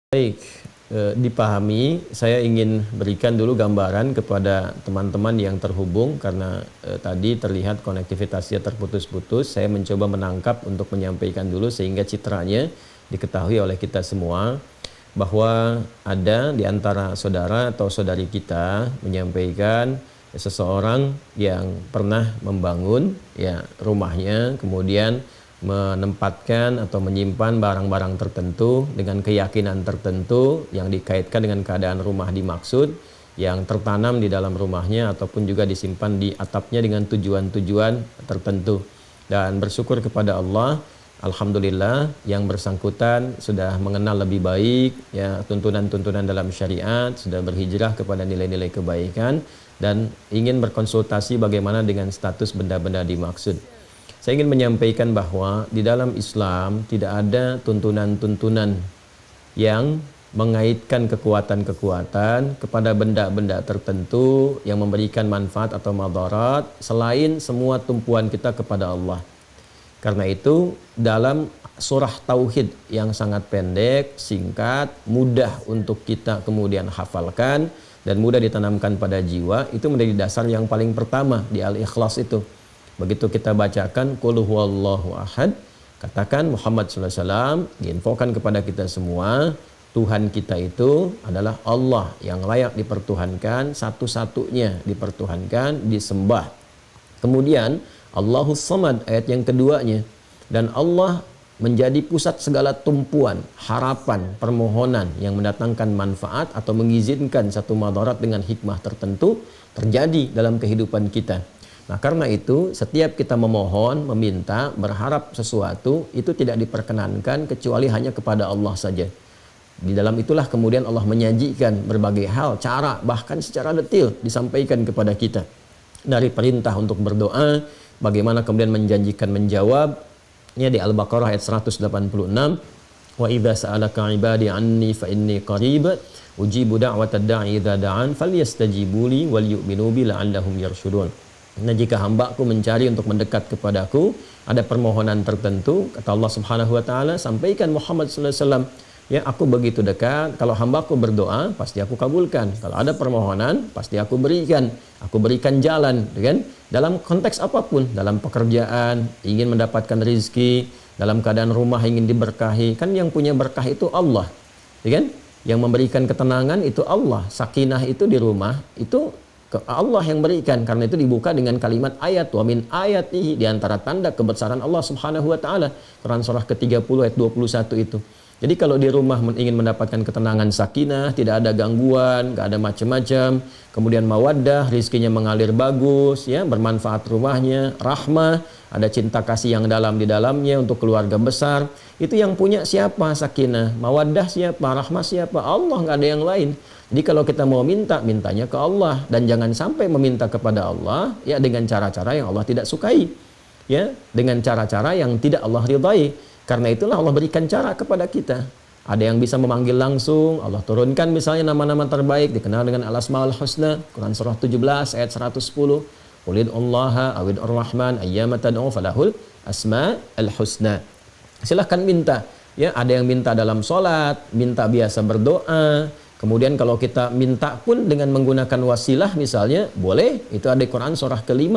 Baik, dipahami. Saya ingin berikan dulu gambaran kepada teman-teman yang terhubung karena tadi terlihat konektivitasnya terputus-putus. Saya mencoba menangkap untuk menyampaikan dulu sehingga citranya diketahui oleh kita semua bahwa ada di antara saudara atau saudari kita menyampaikan seseorang yang pernah membangun ya rumahnya, kemudian menempatkan atau menyimpan barang-barang tertentu dengan keyakinan tertentu yang dikaitkan dengan keadaan rumah dimaksud, yang tertanam di dalam rumahnya ataupun juga disimpan di atapnya dengan tujuan-tujuan tertentu. Dan bersyukur kepada Allah, alhamdulillah yang bersangkutan sudah mengenal lebih baik ya tuntunan-tuntunan dalam syariat, sudah berhijrah kepada nilai-nilai kebaikan dan ingin berkonsultasi bagaimana dengan status benda-benda dimaksud. Saya ingin menyampaikan bahwa di dalam Islam tidak ada tuntunan-tuntunan yang mengaitkan kekuatan-kekuatan kepada benda-benda tertentu yang memberikan manfaat atau madarat selain semua tumpuan kita kepada Allah. Karena itu dalam surah Tauhid yang sangat pendek, singkat, mudah untuk kita kemudian hafalkan dan mudah ditanamkan pada jiwa, itu menjadi dasar yang paling pertama di Al-Ikhlas itu. Begitu kita bacakan Qul huwallahu ahad, katakan Muhammad sallallahu alaihi wasallam, diinfokan kepada kita semua, Tuhan kita itu adalah Allah yang layak dipertuhankan, satu-satunya dipertuhankan, disembah. Kemudian Allahus Samad ayat yang keduanya, dan Allah menjadi pusat segala tumpuan, harapan, permohonan yang mendatangkan manfaat atau mengizinkan satu madarat dengan hikmah tertentu terjadi dalam kehidupan kita. Nah, karena itu setiap kita memohon, meminta, berharap sesuatu itu tidak diperkenankan kecuali hanya kepada Allah saja. Di dalam itulah kemudian Allah menyajikan berbagai hal, cara, bahkan secara detil disampaikan kepada kita. Dari perintah untuk berdoa, bagaimana kemudian menjanjikan menjawab. Ini di Al-Baqarah ayat 186. Wa idza sa'alaka 'ibadi 'anni fa inni qarib ujibu da'watad da'i idza da'an falyastajibu li wal yu'minu bi la'allahum yarshudun. Nah, jika hambaku mencari untuk mendekat kepadaku, ada permohonan tertentu, kata Allah Subhanahu wa taala, sampaikan Muhammad sallallahu alaihi wasallam, ya aku begitu dekat, kalau hambaku berdoa pasti aku kabulkan. Kalau ada permohonan pasti aku berikan jalan, kan? Dalam konteks apapun, dalam pekerjaan, ingin mendapatkan rizki, dalam keadaan rumah ingin diberkahi, kan yang punya berkah itu Allah, kan? Yang memberikan ketenangan itu Allah, sakinah itu di rumah itu Allah yang berikan. Karena itu dibuka dengan kalimat ayat wa min ayatihi, di antara tanda kebesaran Allah Subhanahu wa taala. Quran surah ke-30 ayat 21 itu. Jadi kalau di rumah ingin mendapatkan ketenangan, sakinah, tidak ada gangguan, enggak ada macam-macam, kemudian mawaddah, rizkinya mengalir bagus ya, bermanfaat rumahnya, rahmah, ada cinta kasih yang dalam di dalamnya untuk keluarga besar. Itu yang punya siapa? Sakinah, mawaddah siapa? Rahmah siapa? Allah, enggak ada yang lain. Jadi kalau kita mau minta, mintanya ke Allah, dan jangan sampai meminta kepada Allah ya dengan cara-cara yang Allah tidak sukai, ya, dengan cara-cara yang tidak Allah ridhai. Karena itulah Allah berikan cara kepada kita. Ada yang bisa memanggil langsung, Allah turunkan misalnya nama-nama terbaik dikenal dengan Al-Asmaul Husna, Quran surah 17 ayat 110. Qulid'ullaha awid'ur rahman ayyama tad'u falahul asma'ul husna. Silahkan minta. Ya, ada yang minta dalam sholat, minta biasa berdoa. Kemudian kalau kita minta pun dengan menggunakan wasilah misalnya, boleh. Itu ada di Quran surah ke-5,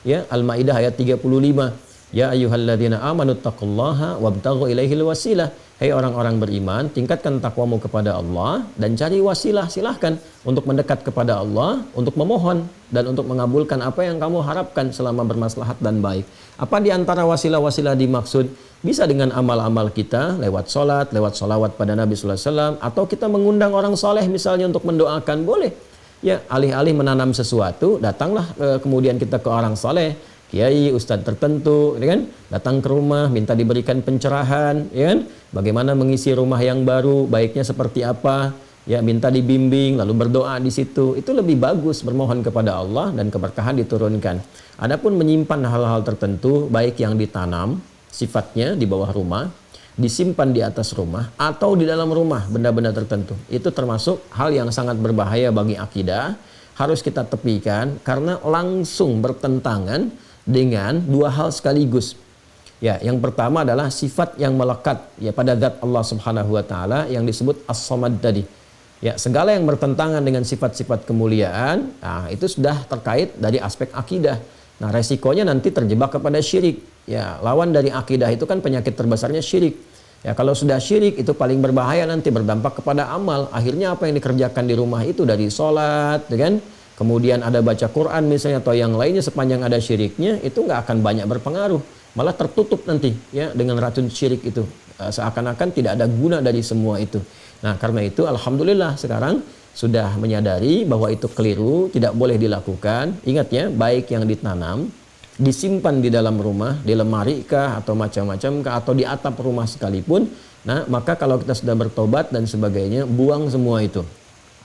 ya, Al-Maidah ayat 35. Ya ayyuhalladzina amanu taqullaha wabtaghu ilaihil wasilah. Hai orang-orang beriman, tingkatkan takwamu kepada Allah dan cari wasilah, silahkan untuk mendekat kepada Allah, untuk memohon dan untuk mengabulkan apa yang kamu harapkan selama bermaslahat dan baik. Apa di antara wasilah-wasilah dimaksud? Bisa dengan amal-amal kita, lewat sholat, lewat sholawat pada Nabi sallallahu alaihi wasallam, atau kita mengundang orang soleh misalnya untuk mendoakan, boleh. Ya, alih-alih menanam sesuatu, datanglah kemudian kita ke orang soleh, kiai, ustadz tertentu, ya kan? Datang ke rumah, minta diberikan pencerahan, ya kan? Bagaimana mengisi rumah yang baru, baiknya seperti apa, ya, minta dibimbing, lalu berdoa di situ. Itu lebih bagus, bermohon kepada Allah dan keberkahan diturunkan. Adapun menyimpan hal-hal tertentu, baik yang ditanam sifatnya di bawah rumah, disimpan di atas rumah, atau di dalam rumah benda-benda tertentu, itu termasuk hal yang sangat berbahaya bagi akidah. Harus kita tepikan karena langsung bertentangan dengan dua hal sekaligus. Ya, yang pertama adalah sifat yang melekat ya pada zat Allah Subhanahu wa taala yang disebut As-Samad tadi. Ya, segala yang bertentangan dengan sifat-sifat kemuliaan, nah, itu sudah terkait dari aspek akidah. Nah, resikonya nanti terjebak kepada syirik. Ya, lawan dari akidah itu kan penyakit terbesarnya syirik. Ya, kalau sudah syirik itu paling berbahaya, nanti berdampak kepada amal. Akhirnya apa yang dikerjakan di rumah itu dari sholat, kan? Kemudian ada baca Quran misalnya atau yang lainnya, sepanjang ada syiriknya itu nggak akan banyak berpengaruh, malah tertutup nanti ya dengan racun syirik itu. Seakan-akan tidak ada guna dari semua itu. Nah, karena itu alhamdulillah sekarang sudah menyadari bahwa itu keliru, tidak boleh dilakukan. Ingat ya, baik yang ditanam, disimpan di dalam rumah, di lemari kah atau macam-macam kah atau di atap rumah sekalipun, nah maka kalau kita sudah bertobat dan sebagainya, buang semua itu.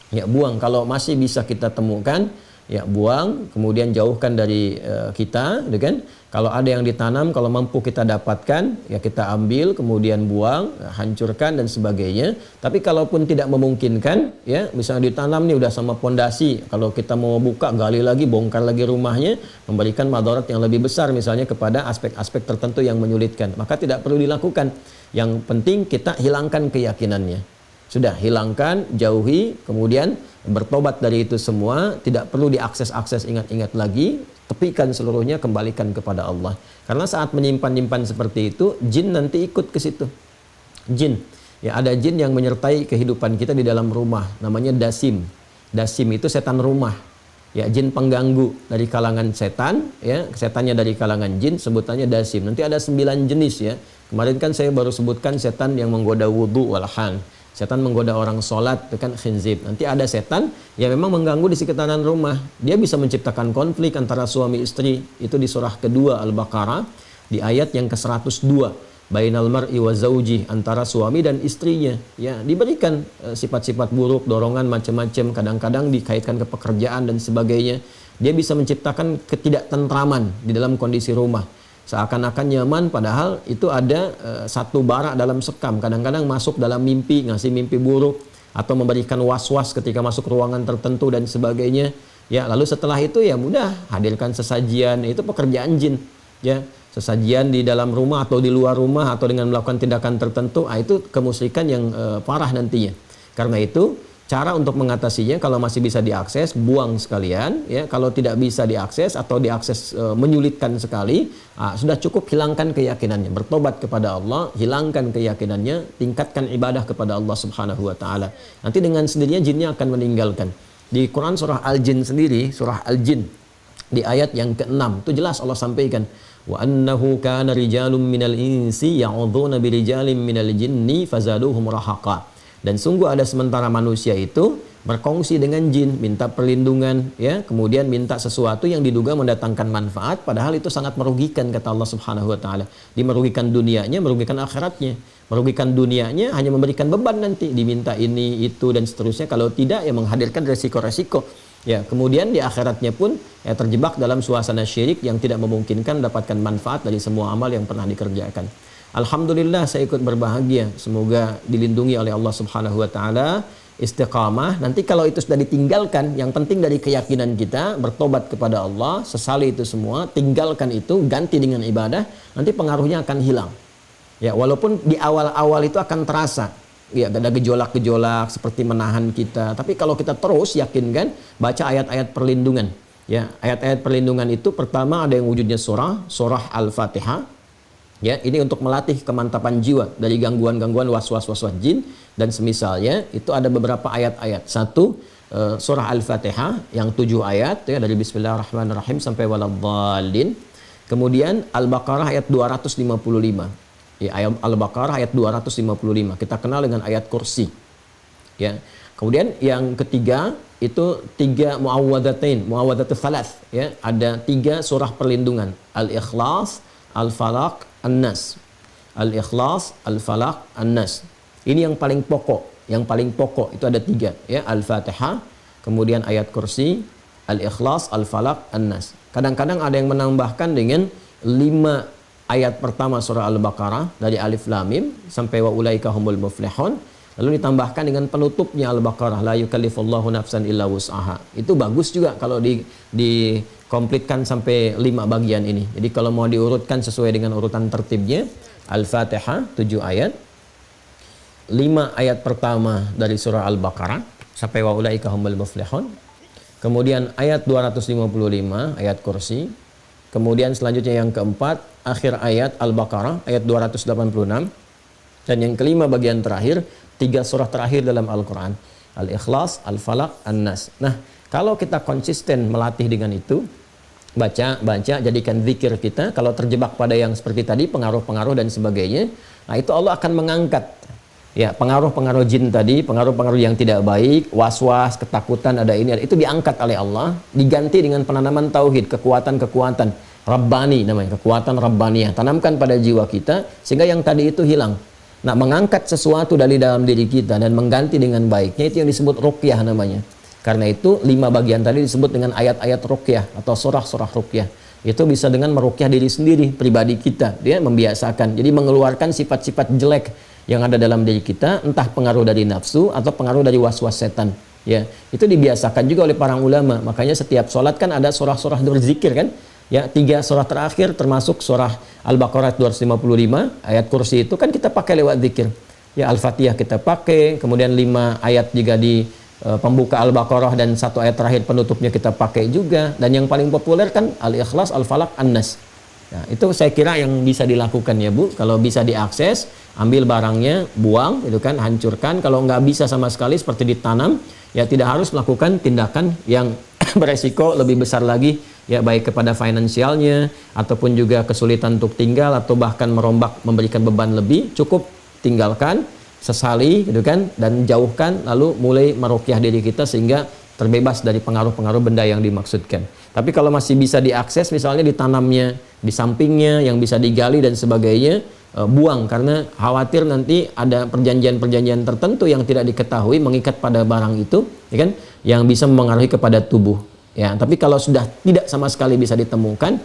Ya, buang. Kalau masih bisa kita temukan, ya buang, kemudian jauhkan dari kita, gitu kan? Kalau ada yang ditanam, kalau mampu kita dapatkan, ya kita ambil, kemudian buang, hancurkan dan sebagainya. Tapi kalaupun tidak memungkinkan, ya misalnya ditanam nih udah sama pondasi, kalau kita mau buka, gali lagi, bongkar lagi rumahnya, memberikan madarat yang lebih besar misalnya kepada aspek-aspek tertentu yang menyulitkan, maka tidak perlu dilakukan. Yang penting kita hilangkan keyakinannya. Sudah, hilangkan, jauhi, kemudian bertobat dari itu semua, tidak perlu diakses-akses ingat-ingat lagi, tepikan seluruhnya, kembalikan kepada Allah. Karena saat menyimpan-nyimpan seperti itu, jin nanti ikut ke situ. Jin, ya ada jin yang menyertai kehidupan kita di dalam rumah, namanya dasim. Dasim itu setan rumah. Ya, jin pengganggu dari kalangan setan, ya, setannya dari kalangan jin, sebutannya dasim. Nanti ada 9 jenis ya. Kemarin kan saya baru sebutkan setan yang menggoda wudu walhan. Setan menggoda orang sholat, itu kan khinzib. Nanti ada setan yang memang mengganggu di sekitaran rumah. Dia bisa menciptakan konflik antara suami istri. Itu di surah kedua Al-Baqarah, di ayat yang ke-102. Bainal mar'i wa zawji, antara suami dan istrinya. Ya, diberikan sifat-sifat buruk, dorongan macam-macam, kadang-kadang dikaitkan ke pekerjaan dan sebagainya. Dia bisa menciptakan ketidaktentraman di dalam kondisi rumah. Seakan-akan nyaman, padahal itu ada satu bara dalam sekam. Kadang-kadang masuk dalam mimpi, ngasih mimpi buruk, atau memberikan was-was ketika masuk ruangan tertentu dan sebagainya. Ya, lalu setelah itu ya mudah hadirkan sesajian, itu pekerjaan jin. Ya, sesajian di dalam rumah atau di luar rumah atau dengan melakukan tindakan tertentu, itu kemusyrikan yang parah nantinya. Karena itu cara untuk mengatasinya, kalau masih bisa diakses, buang sekalian. Ya, kalau tidak bisa diakses atau diakses menyulitkan sekali, sudah cukup hilangkan keyakinannya, bertobat kepada Allah, hilangkan keyakinannya, tingkatkan ibadah kepada Allah Subhanahu wa taala. Nanti dengan sendirinya jinnya akan meninggalkan. Di Quran surah Al-Jin sendiri, surah Al-Jin di ayat yang ke-6 itu jelas Allah sampaikan, wa annahu kana rijalun minal insi ya'udzuuna birijalin minal jinni fazaduhum rahaqa. Dan sungguh ada sementara manusia itu berkongsi dengan jin, minta perlindungan, ya, kemudian minta sesuatu yang diduga mendatangkan manfaat, padahal itu sangat merugikan, kata Allah Subhanahu wa taala. Dia merugikan dunianya, merugikan akhiratnya. Merugikan dunianya hanya memberikan beban nanti, diminta ini, itu dan seterusnya. Kalau tidak ya menghadirkan resiko-resiko. Ya, kemudian di akhiratnya pun ya terjebak dalam suasana syirik yang tidak memungkinkan mendapatkan manfaat dari semua amal yang pernah dikerjakan. Alhamdulillah saya ikut berbahagia. Semoga dilindungi oleh Allah Subhanahu wa taala, istiqamah. Nanti kalau itu sudah ditinggalkan, yang penting dari keyakinan kita, bertobat kepada Allah, sesali itu semua, tinggalkan itu, ganti dengan ibadah, nanti pengaruhnya akan hilang. Ya, walaupun di awal-awal itu akan terasa, ya ada gejolak-gejolak seperti menahan kita. Tapi kalau kita terus yakinkan, baca ayat-ayat perlindungan. Ya, ayat-ayat perlindungan itu pertama ada yang wujudnya surah Al-Fatihah. Ya, ini untuk melatih kemantapan jiwa dari gangguan-gangguan was-was jin dan semisalnya. Itu ada beberapa ayat-ayat. Satu, surah Al-Fatihah yang 7 ayat ya, dari Bismillahirrahmanirrahim sampai waladhdallin. Kemudian Al-Baqarah ayat 255. Ya, Al-Baqarah ayat 255. Kita kenal dengan ayat kursi. Ya. Kemudian yang ketiga itu 3 muawwadzatain, muawwadzatus salas, ya, ada 3 surah perlindungan. Al-Ikhlas, Al-Falaq, An-Nas. Al-Ikhlas, Al-Falaq, An-Nas. Ini yang paling pokok. Yang paling pokok itu ada 3, ya, Al-Fatihah, kemudian ayat kursi, Al-Ikhlas, Al-Falaq, An-Nas. Kadang-kadang ada yang menambahkan dengan 5 ayat pertama surah Al-Baqarah dari Alif Lam Mim sampai wa ulaika humul muflihun. Lalu ditambahkan dengan penutupnya Al-Baqarah, la yukallifullahu nafsan illa wus'aha. Itu bagus juga kalau dikomplitkan sampai 5 bagian ini. Jadi kalau mau diurutkan sesuai dengan urutan tertibnya, Al-Fatihah 7 ayat, 5 ayat pertama dari surah Al-Baqarah sampai wa ulaika humul muflihun. Kemudian ayat 255 ayat kursi. Kemudian selanjutnya yang keempat, akhir ayat Al-Baqarah ayat 286. Dan yang kelima bagian terakhir, 3 surah terakhir dalam Al-Quran, Al-Ikhlas, Al-Falaq, An-Nas. Nah, kalau kita konsisten melatih dengan itu, baca, jadikan zikir kita, kalau terjebak pada yang seperti tadi, pengaruh-pengaruh dan sebagainya, nah itu Allah akan mengangkat ya pengaruh-pengaruh jin tadi, pengaruh-pengaruh yang tidak baik, was-was, ketakutan, ada ini, ada itu, diangkat oleh Allah, diganti dengan penanaman tauhid, kekuatan-kekuatan Rabbani namanya, kekuatan Rabbaniyah, tanamkan pada jiwa kita, sehingga yang tadi itu hilang. Nah, mengangkat sesuatu dari dalam diri kita dan mengganti dengan baiknya, itu yang disebut ruqyah namanya. Karena itu 5 bagian tadi disebut dengan ayat-ayat ruqyah atau surah-surah ruqyah. Itu bisa dengan meruqyah diri sendiri, pribadi kita. Dia membiasakan, jadi mengeluarkan sifat-sifat jelek yang ada dalam diri kita, entah pengaruh dari nafsu atau pengaruh dari was-was setan. Ya, itu dibiasakan juga oleh para ulama. Makanya setiap sholat kan ada surah-surah berzikir kan? Ya, 3 surah terakhir termasuk surah Al-Baqarah 255, ayat kursi itu kan kita pakai lewat zikir. Ya, Al-Fatihah kita pakai, kemudian 5 ayat juga di pembuka Al-Baqarah dan 1 ayat terakhir penutupnya kita pakai juga. Dan yang paling populer kan Al-Ikhlas, Al-Falaq, An-Nas. Nah, itu saya kira yang bisa dilakukan ya Bu. Kalau bisa diakses, ambil barangnya, buang, itu kan, hancurkan. Kalau nggak bisa sama sekali seperti ditanam, ya tidak harus melakukan tindakan yang beresiko lebih besar lagi, ya baik kepada finansialnya ataupun juga kesulitan untuk tinggal atau bahkan merombak, memberikan beban lebih. Cukup tinggalkan, sesali gitu kan, dan jauhkan, lalu mulai meruqyah diri kita sehingga terbebas dari pengaruh-pengaruh benda yang dimaksudkan. Tapi kalau masih bisa diakses, misalnya ditanamnya di sampingnya yang bisa digali dan sebagainya, buang, karena khawatir nanti ada perjanjian-perjanjian tertentu yang tidak diketahui mengikat pada barang itu, ya kan, yang bisa mempengaruhi kepada tubuh. Ya, tapi kalau sudah tidak sama sekali bisa ditemukan,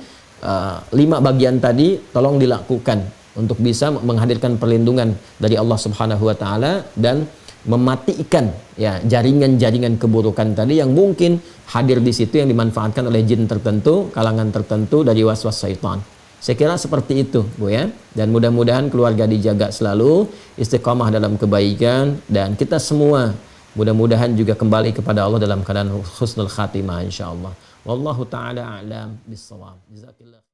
5 bagian tadi tolong dilakukan untuk bisa menghadirkan perlindungan dari Allah Subhanahu wa taala dan mematikan ya jaringan-jaringan keburukan tadi yang mungkin hadir di situ, yang dimanfaatkan oleh jin tertentu, kalangan tertentu dari was-was syaitan. Saya kira seperti itu Bu ya. Dan mudah-mudahan keluarga dijaga selalu, istiqamah dalam kebaikan, dan kita semua mudah-mudahan juga kembali kepada Allah dalam keadaan husnul khatimah insyaallah. Wallahu taala a'lam bissawab. Jazakallah.